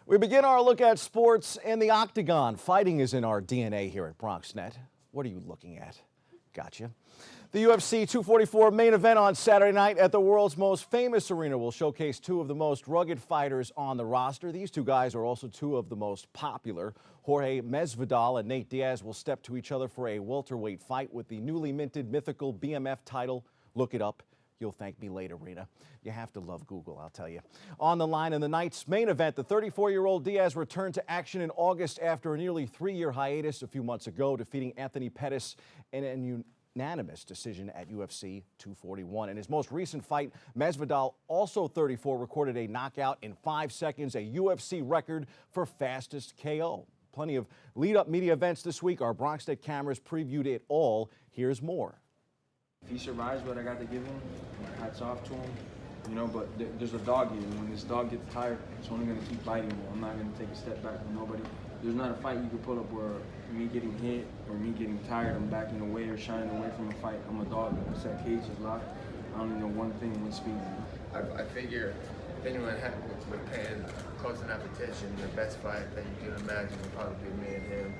We begin our look at sports in the octagon. Fighting is in our DNA here at BronxNet. What are you looking at? Gotcha. The UFC 244 main event on Saturday night at the world's most famous arena will showcase two of the most rugged fighters on the roster. These two guys are also two of the most popular. Jorge Masvidal and Nate Diaz will step to each other for a welterweight fight with the newly minted mythical BMF title. Look it up. You'll thank me later, Rena. You have to love Google, I'll tell you. On the line in the night's main event, the 34-year-old Diaz returned to action in August after a nearly 3-year hiatus a few months ago, defeating Anthony Pettis in an unanimous decision at UFC 241. In his most recent fight, Masvidal, also 34, recorded a knockout in 5 seconds, a UFC record for fastest KO. Plenty of lead-up media events this week. Our BronxNet cameras previewed it all. Here's more. If he survives what I got to give him, hats off to him. You know, but there's a dog here. When this dog gets tired, it's only going to keep biting me. I'm not going to take a step back from nobody. There's not a fight you can put up where me getting hit or me getting tired, I'm backing away or shying away from a fight. I'm a dog. Once that cage is locked, I only know one thing, one speed. I figure if anyone would paying close enough attention, the best fight that you can imagine would probably be me and him.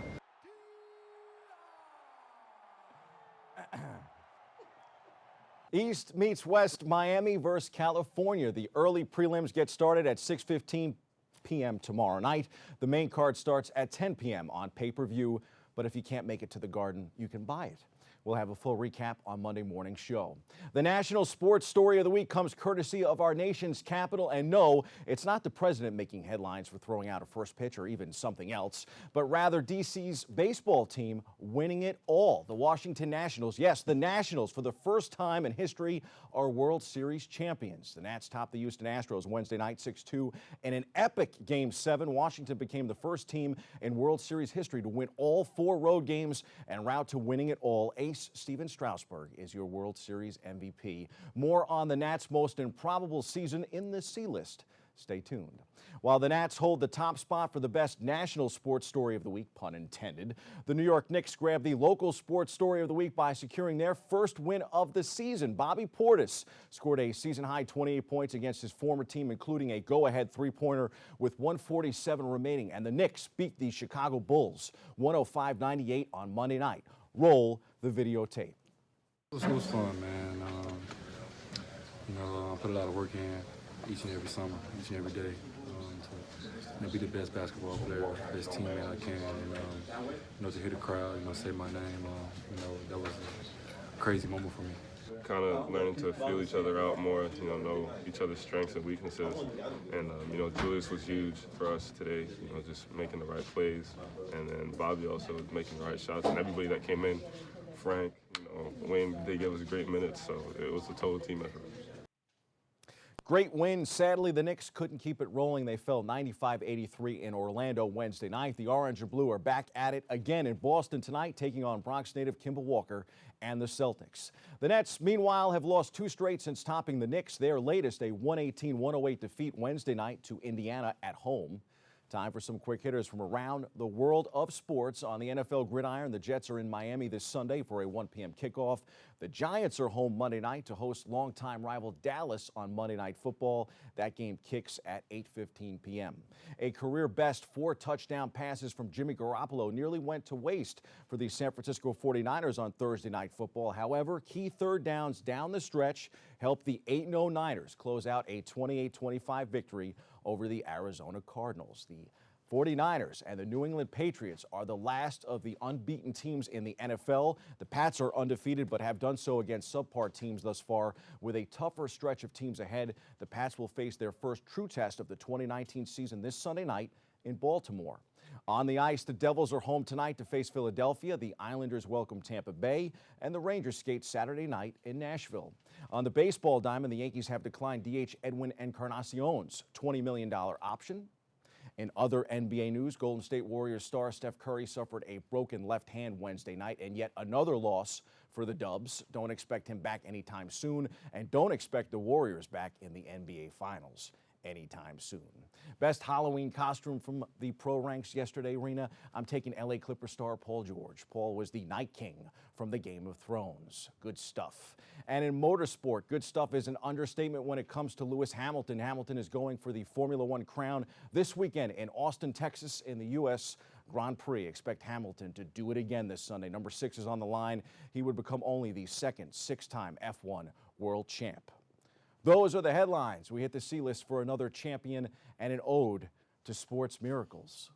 East meets West, Miami versus California. The early prelims get started at 6:15 p.m. tomorrow night. The main card starts at 10 p.m. on pay-per-view, but if you can't make it to the Garden, you can buy it. We'll have a full recap on Monday morning's show. The national sports story of the week comes courtesy of our nation's capital. And no, it's not the president making headlines for throwing out a first pitch or even something else, but rather D.C.'s baseball team winning it all. The Washington Nationals, yes, the Nationals, for the first time in history, are World Series champions. The Nats topped the Houston Astros Wednesday night 6-2 in an epic Game 7. Washington became the first team in World Series history to win all 4 road games en route to winning it all. Ace Steven Strasburg is your World Series MVP. More on the Nats' most improbable season in the C list. Stay tuned. While the Nats hold the top spot for the best national sports story of the week, pun intended, the New York Knicks grabbed the local sports story of the week by securing their first win of the season. Bobby Portis scored a season-high 28 points against his former team, including a go-ahead three-pointer with 1:47 remaining. And the Knicks beat the Chicago Bulls 105-98 on Monday night. Roll the videotape. It was fun, man. I put a lot of work in each and every summer, each and every day, to be the best basketball player, best teammate I can, and to hear the crowd, say my name, that was a crazy moment for me. Kind of learning to feel each other out more, know each other's strengths and weaknesses. And, Julius was huge for us today, just making the right plays. And then Bobby also was making the right shots. And everybody that came in, Frank, Wayne, they gave us great minutes. So it was a total team effort. Great win. Sadly, the Knicks couldn't keep it rolling. They fell 95-83 in Orlando Wednesday night. The Orange and Blue are back at it again in Boston tonight, taking on Bronx native Kemba Walker and the Celtics. The Nets, meanwhile, have lost 2 straight since topping the Knicks. Their latest, a 118-108 defeat Wednesday night to Indiana at home. Time for some quick hitters from around the world of sports. On the NFL gridiron, the Jets are in Miami this Sunday for a 1 p.m. kickoff. The Giants are home Monday night to host longtime rival Dallas on Monday Night Football. That game kicks at 8:15 p.m. A career-best 4 touchdown passes from Jimmy Garoppolo nearly went to waste for the San Francisco 49ers on Thursday Night Football. However, key third downs down the stretch helped the 8-0 Niners close out a 28-25 victory over the Arizona Cardinals. The 49ers and the New England Patriots are the last of the unbeaten teams in the NFL. The Pats are undefeated but have done so against subpar teams thus far. With a tougher stretch of teams ahead, the Pats will face their first true test of the 2019 season this Sunday night in Baltimore. On the ice, the Devils are home tonight to face Philadelphia. The Islanders welcome Tampa Bay, and the Rangers skate Saturday night in Nashville. On the baseball diamond, the Yankees have declined DH Edwin Encarnacion's $20 million option. In other NBA news, Golden State Warriors star Steph Curry suffered a broken left hand Wednesday night, and yet another loss for the Dubs. Don't expect him back anytime soon, and don't expect the Warriors back in the NBA Finals anytime soon. Best Halloween costume from the pro ranks yesterday, Rena. I'm taking LA Clipper star Paul George. Paul was the Night King from the Game of Thrones. Good stuff. And in motorsport, good stuff is an understatement when it comes to Lewis Hamilton. Hamilton is going for the Formula One crown this weekend in Austin, Texas in the U.S. Grand Prix. Expect Hamilton to do it again this Sunday. Number 6 is on the line. He would become only the second six-time F1 world champ. Those are the headlines. We hit the C-list for another champion and an ode to sports miracles.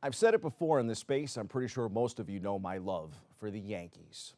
I've said it before in this space. I'm pretty sure most of you know my love for the Yankees.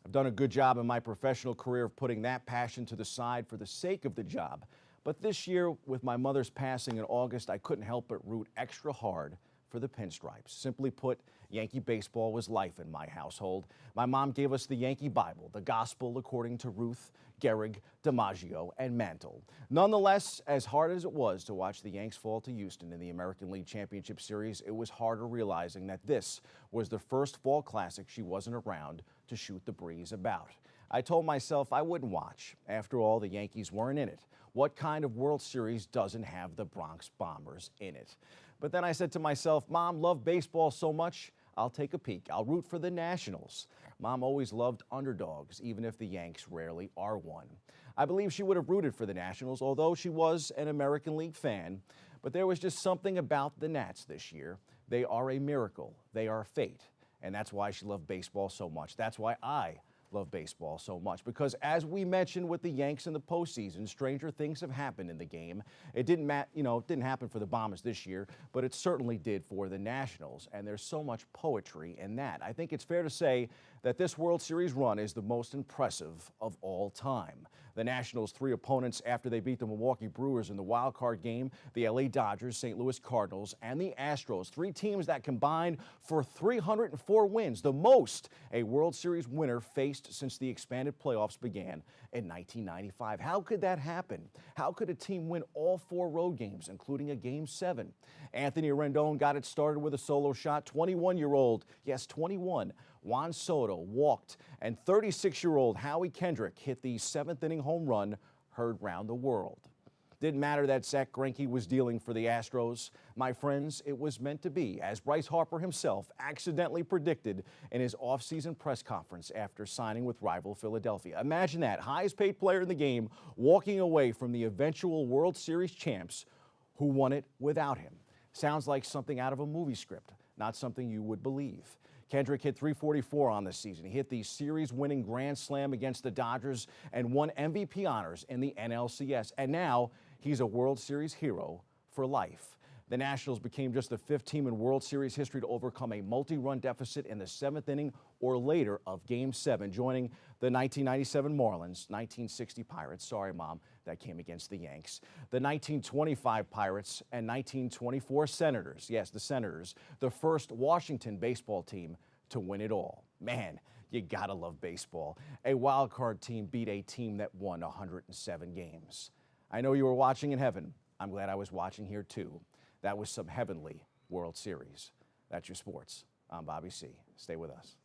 I've done a good job in my professional career of putting that passion to the side for the sake of the job. But this year, with my mother's passing in August, I couldn't help but root extra hard for the Pinstripes. Simply put, Yankee baseball was life in my household. My mom gave us the Yankee Bible, the Gospel according to Ruth, Gehrig, DiMaggio, and Mantle. Nonetheless, as hard as it was to watch the Yanks fall to Houston in the American League Championship Series, it was harder realizing that this was the first fall classic she wasn't around to shoot the breeze about. I told myself I wouldn't watch. After all, the Yankees weren't in it. What kind of World Series doesn't have the Bronx Bombers in it? But then I said to myself, Mom loved baseball so much, I'll take a peek. I'll root for the Nationals. Mom always loved underdogs, even if the Yanks rarely are one. I believe she would have rooted for the Nationals, although she was an American League fan. But there was just something about the Nats this year. They are a miracle. They are fate. And that's why she loved baseball so much. That's why I love baseball so much, because as we mentioned with the Yanks in the postseason, stranger things have happened in the game. It didn't happen for the Bombers this year, but it certainly did for the Nationals, and there's so much poetry in that. I think it's fair to say that this World Series run is the most impressive of all time. The Nationals' 3 opponents after they beat the Milwaukee Brewers in the wild card game, the LA Dodgers, St. Louis Cardinals, and the Astros, 3 teams that combined for 304 wins, the most a World Series winner faced since the expanded playoffs began in 1995. How could that happen? How could a team win all 4 road games, including a Game 7? Anthony Rendon got it started with a solo shot. 21-year-old, yes, 21, Juan Soto walked, and 36-year-old Howie Kendrick hit the 7th-inning home run heard round the world. Didn't matter that Zach Greinke was dealing for the Astros. My friends, it was meant to be, as Bryce Harper himself accidentally predicted in his offseason press conference after signing with rival Philadelphia. Imagine that, highest paid player in the game walking away from the eventual World Series champs who won it without him. Sounds like something out of a movie script, not something you would believe. Kendrick hit .344 on the season. He hit the series-winning grand slam against the Dodgers and won MVP honors in the NLCS. And now he's a World Series hero for life. The Nationals became just the 5th team in World Series history to overcome a multi-run deficit in the 7th inning or later of Game 7, joining the 1997 Marlins, 1960 Pirates, sorry, Mom, that came against the Yanks, the 1925 Pirates, and 1924 Senators, yes, the Senators, the first Washington baseball team to win it all. Man, you gotta love baseball. A wild card team beat a team that won 107 games. I know you were watching in heaven. I'm glad I was watching here too. That was some heavenly World Series. That's your sports. I'm Bobby C. Stay with us.